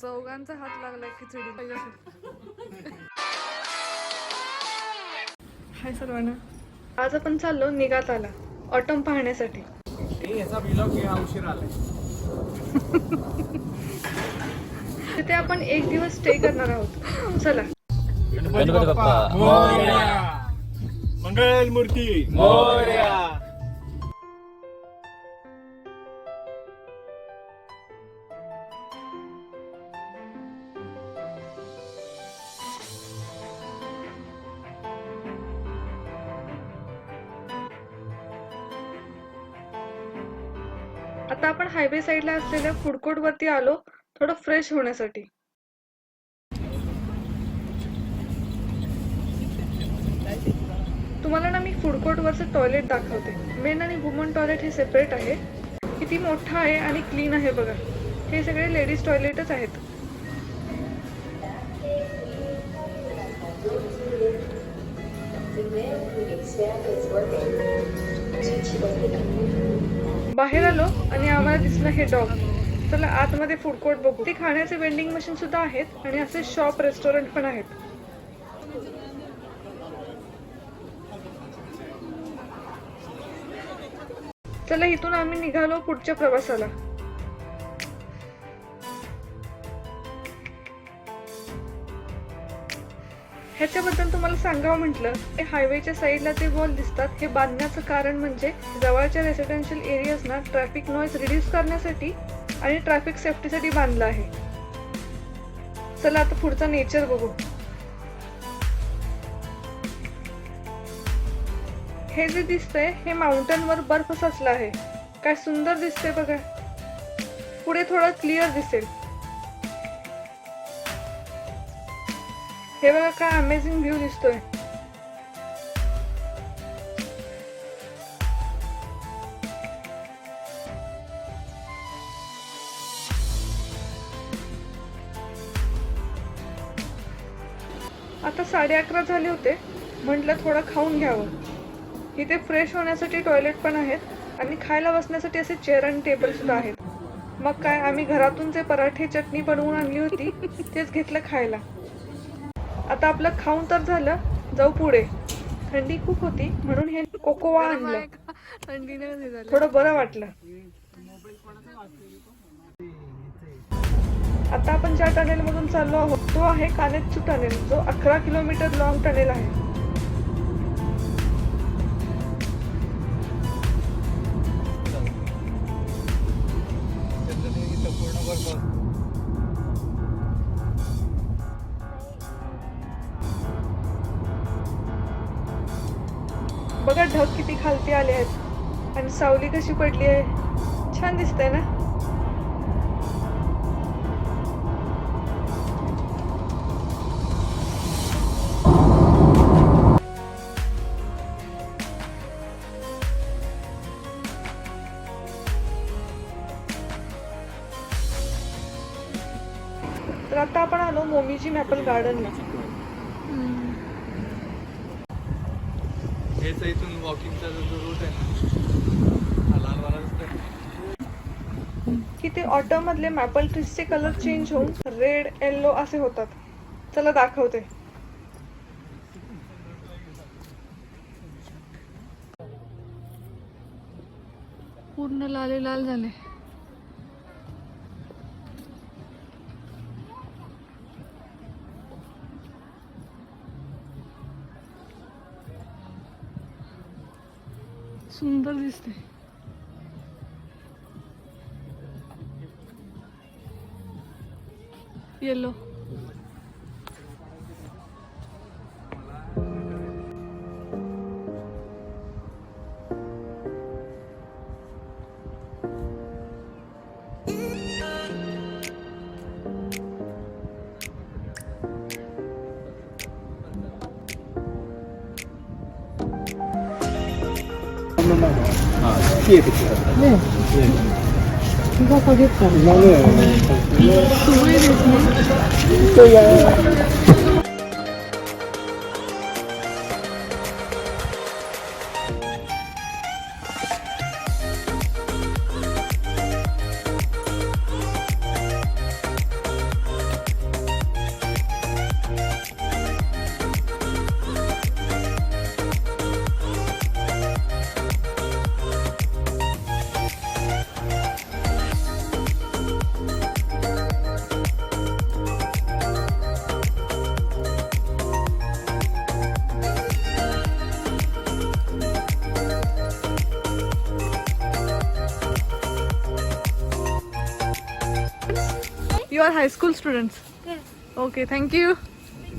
चौघांचा हात लागलाय खिचडी. हाय सर्वांना, आज आपण चाललो निघाताला ऑटम पाहण्यासाठी. तिथे आपण एक दिवस स्टे करणार आहोत. चला. गणपती बाप्पा मोरया, मंगल मूर्ती मोरया. आता आपण हायवे साईडला असलेल्या फूड कोर्ट वरती आलो थोडं फ्रेश होण्यासाठी. तुम्हाला ना मी फूड कोर्ट वरचं टॉयलेट दाखवते. मेन आणि वुमन टॉयलेट हे सेपरेट आहे. किती मोठा आहे आणि क्लीन आहे बघा. हे सगळे लेडीज टॉयलेटच आहेत. बाहेर आलो आणि आम्हाला दिसलं हे डॉग. चला आतमध्ये फूड कोर्ट बघू. ते खाण्याचे वेंडिंग मशीन सुद्धा आहेत आणि असे शॉप रेस्टॉरंट पण आहेत. चला इथून आम्ही निघालो पुढच्या प्रवासाला. ह्याच्याबद्दल तुम्हाला सांगावं म्हटलं, हे हायवेच्या साईडला ते वॉल दिसतात. हे बांधण्याचं कारण म्हणजे जवळच्या रेसिडेन्शियल एरियाजना ट्रॅफिक नॉईज रिड्यूस करण्यासाठी आणि ट्रॅफिक सेफ्टीसाठी बांधलं आहे. चला आता पुढचा नेचर बघू. हे जे दिसतंय हे माउंटन वर बर्फ साचला आहे. काय सुंदर दिसतंय बघा. पुढे थोडं क्लिअर दिसेल. हे बघा काय अमेझिंग व्ह्यू दिसतोय. आता 11:30 झाले होते. म्हटलं थोडं खाऊन घ्यावं. इथे फ्रेश होण्यासाठी टॉयलेट पण आहेत आणि खायला बसण्यासाठी असे चेअर आणि टेबल सुद्धा आहेत. मग काय, आम्ही घरातून जे पराठे चटणी बनवून आणली होती तेच घेतलं खायला. आता आपलं खाऊन तर झालं, जाऊ पुढे. थंडी खूप होती म्हणून हे कोकोवा आणलं. थोडं बरं वाटलं. आता आपण ज्या टनेल मधून चाललो आहोत तो आहे कानेत्सू टनेल, जो 11 किलोमीटर लॉंग टनेल आहे. बघा ढग किती खालती आले आहेत आणि सावली कशी पडली आहे. छान दिसतंय ना. तर आता आपण आलो मोमीजी मॅपल गार्डनला. हेच इथून वॉकिंगचा जो रूट आहे ना, लहान वाला की ते ऑटम मधले मॅपल ट्रीजचे कलर चेंज होऊन रेड, येलो असे होतात. चला दाखवते. पूर्ण लाल लाल झाले. सुंदर दिसते. Yellow. 이거 거겠다. 수고해 주시네. 또야. You are high school students. Okay, thank you.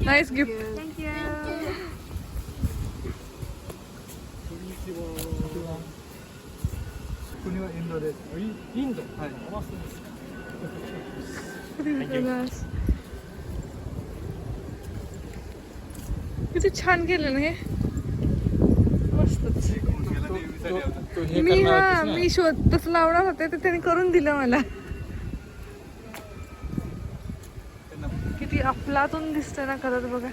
Nice gift. किती छान केलं ना हे. मस्तच. मी शोध तसं लावणार होते तर त्याने करून दिलं मला. किती अफलातून दिसतंय ना खरंच बघा.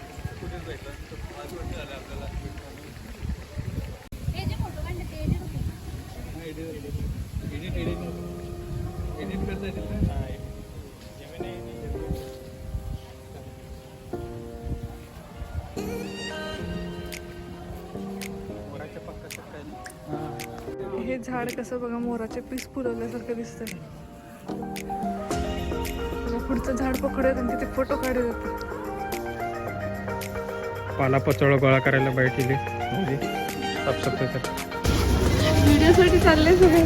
हे झाड कसं बघा मोराचे पीस फुलवल्यासारखं दिसतंय. पुढचं झाड पकडूयात आणि तिथे फोटो काढूयात. पाला पचोळा गोळा करायला बाई केली साफसफाई कर. व्हिडिओसाठी चालले सगळे.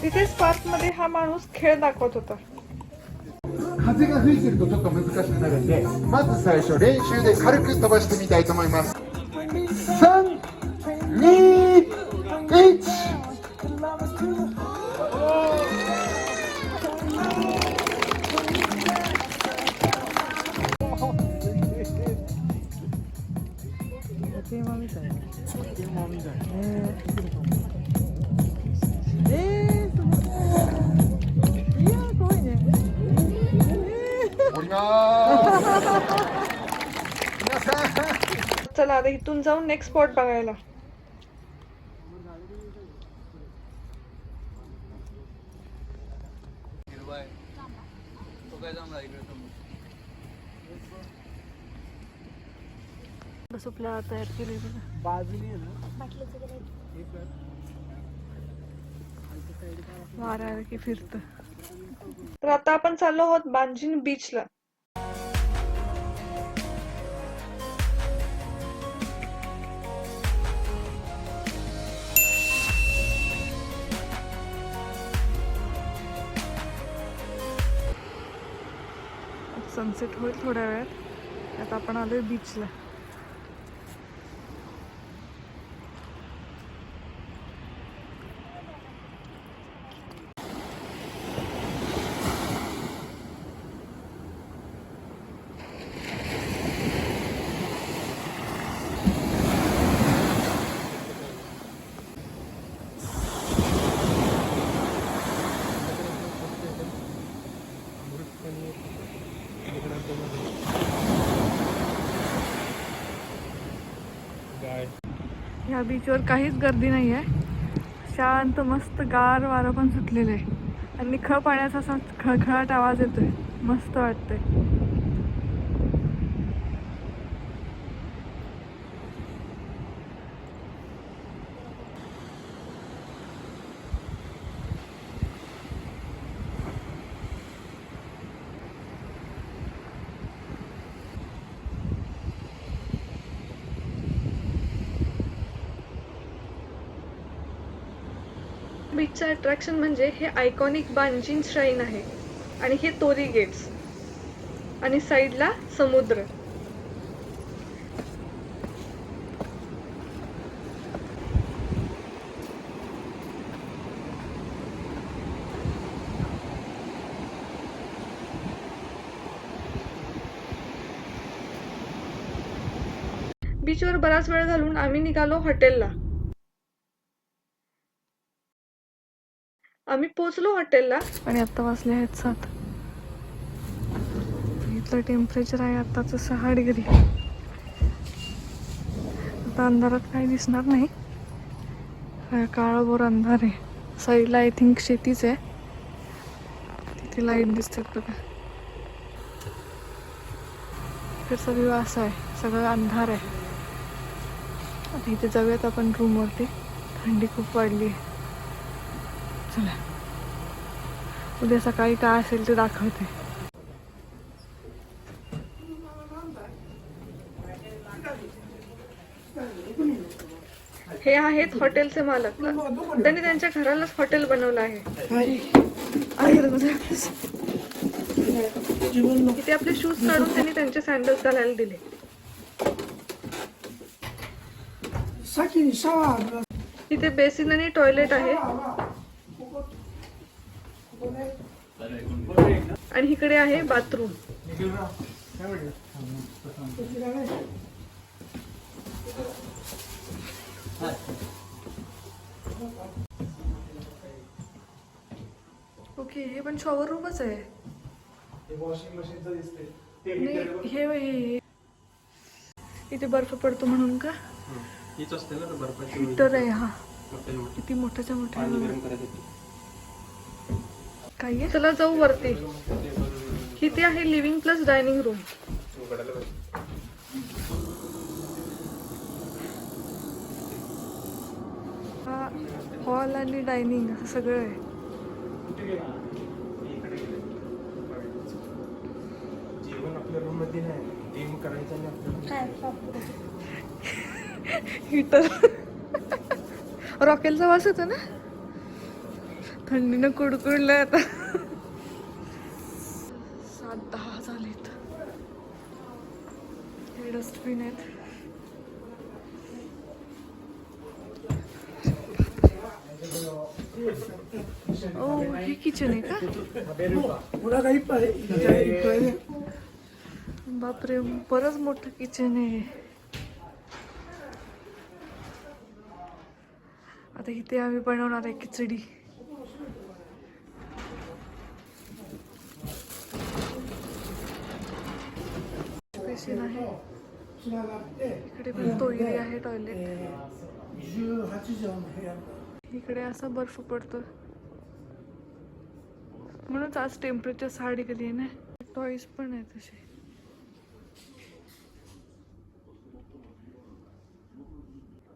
तिथेच पार्क मध्ये हा माणूस खेळ दाखवत होता. 風が吹いてるとちょっと難しくなるんで、まず最初練習で軽く飛ばしてみたいと思います。3、2、1。चला आता इथून जाऊन नेक्स्ट स्पॉट बघायला. सुपला तयार केली वारा आला की फिरत. तर आता आपण चाललो आहोत बांजीन बीचला. सनसेट होईल थोड्या वेळात. आता आपण आलोय बीचला. ह्या बीचवर काहीच गर्दी नाही आहे. शांत मस्त गार वारा पण सुटलेलं आहे आणि निखळ पाण्याचा असा खळखळाट आवाज येतोय. मस्त वाटतंय. बीचचं अट्रॅक्शन म्हणजे हे आयकॉनिक बांजीन श्राईन आहे आणि हे तोरी गेट्स आणि साईडला समुद्र. बीचवर बराच वेळ घालून आम्ही निघालो हॉटेलला. आम्ही पोहोचलो हॉटेलला आणि आता वाजले आहेत 7. इथलं टेम्परेचर आहे आताच 6 डिग्री. आता अंधारात काही दिसणार नाही. काळभोर अंधार आहे. साईडला आय थिंक शेतीच आहे. तिथे लाईट दिसतात बघा. इकडचा व्ह्यू असा आहे. सगळं अंधार आहे. आता इथे जाऊयात आपण रूमवरती. थंडी खूप वाढली आहे. चला उद्या सकाळी काय असेल ते दाखवते. हे आहेत हॉटेलचे मालक. त्यांनी त्यांच्या घरालाच हॉटेल बनवलं आहे. इथे आपले शूज काढून त्यांनी त्यांचे सँडल्स घालायला दिले. इथे बेसिन आणि टॉयलेट आहे आणि इकडे आहे बाथरूम. ओके, हे पण शॉवर रूमच आहे. नाही, हे इथे बर्फ पडतो म्हणून का? हीच असते ना बर्फाची हीटर आहे हा. मोठे किती मोठ्याच्या मोठ्या पाणी गरम करायसाठी. काय आहे? चला जाऊ वरती. इथे आहे लिव्हिंग प्लस डायनिंग रूम. हा हॉल आणि डायनिंग असं सगळं आहे. जेवण आपल्या रूम मध्ये नाही, गेम करायचं नाही. हीटर रॉकेलचा वास होता ना. थंडीनं कुडकुडलंय आता. 7:10 झालेत. हे डस्टबिन आहेत. ओ, हे किचन आहे का? बापरे, बरंच मोठं किचन आहे. आता इथे आम्ही बनवणार आहे खिचडी. बेसिन आहे. इकडे पण तोयरी आहे टॉयलेट. इकडे असा बर्फ पडतो म्हणूनच आज टेम्परेचर 60 गेली आहे ना. टॉईज पण आहेत तसे.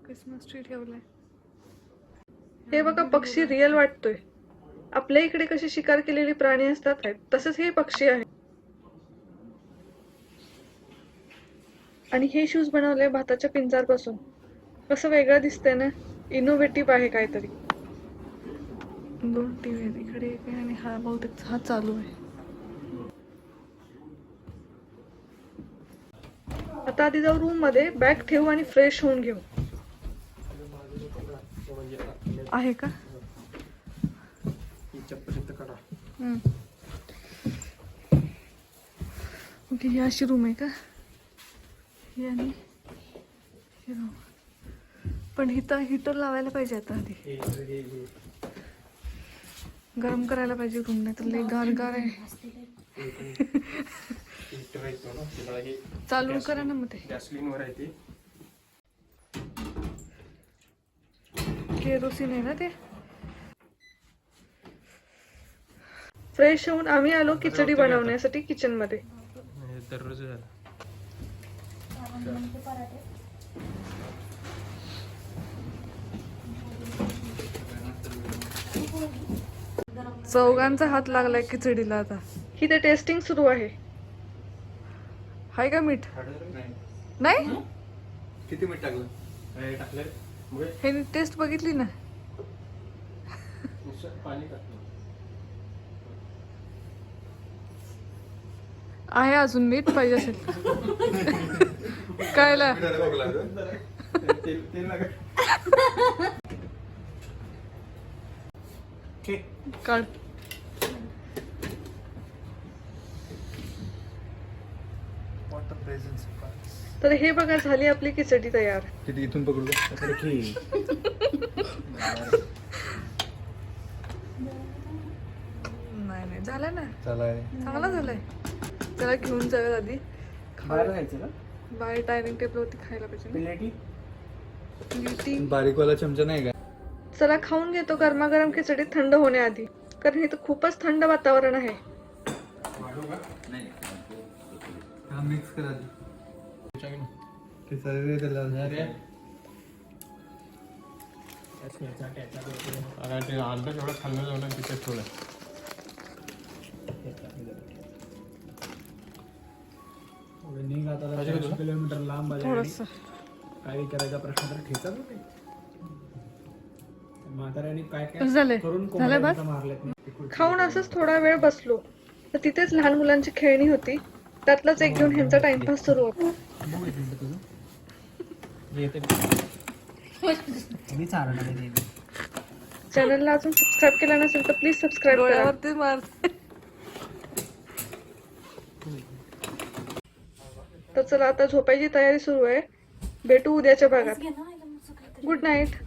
क्रिसमस ट्री ठेवलाय. हे बघा, पक्षी रिअल वाटतोय. आपल्या इकडे कशी शिकार केलेली प्राणी असतात तसेच हे पक्षी आहे. आणि हे शूज बनवले भाताच्या पिंजारपासून. कसं वेगळं दिसतंय ना. इनोव्हेटिव्ह आहे काहीतरी. 2 टीव्ही आहेत. इकडे एक आहे आणि हा बहुतेक हा चालू आहे. आता आधी जाऊ रूम मध्ये, बॅग ठेवू आणि फ्रेश होऊन घेऊ. आहे का? ओके, ही अशी रूम आहे का? ही आणि ही रूम. पण इथं हीटर लावायला पाहिजे आता आधी. गरम करायला पाहिजे रूम, नाही तर लय गार आहे. चालू करा ना मग ते. गॅसलिनवर आहे ते. केरोसिन आहे ना ते. फ्रेश होऊन आम्ही आलो खिचडी बनवण्यासाठी किचन मध्ये. दररोज झालं. चौघांचा हात लागलाय खिचडीला आता. इथे टेस्टिंग सुरू आहे. हाय का मीठ? नाही, किती मीठ टाकलं? टाकलं. हे टेस्ट बघितली ना. पाणी टाकलं. आहे अजून मीठ पाहिजे असेल. कायला काढ. तर हे बघा, झाली आपली खिचडी तयार. किती इथून पकडू? नाही झालं ना. चालाय. चांगला झालंय. त्याला घेऊन जाऊया आधी. बाहेर जायचं का? बाहेर डायनिंग टेबलवरती खायला पाहिजे. प्लेटी बारीकवाला चमचा नाही का? चला खाऊन घेतो गरमागरम खिचडी थंड होण्याआधी, कारण इथं खूपच थंड वातावरण आहे. मिक्स करा. अरे ते अंडा एवढं खाल्लं जाऊन तिथे थोडं किलोमीटर लांब आले थोडस काय विचारायचा प्रश्न तर ठेचा होते म्हाताऱ्याने काय काय झालंय करून झालंय बस मारलेत खाऊन असंच थोडा वेळ बसलो तर तिथेच लहान मुलांची खेळणी होती त्यातलंच एक घेऊन ह्यांचा टाइमपास सुरू होता चॅनलला अजून सबस्क्राईब केला नसेल तर प्लीज सबस्क्राईब करा तर चला आता झोपायची तयारी सुरू आहे भेटू उद्याच्या भागात गुड नाईट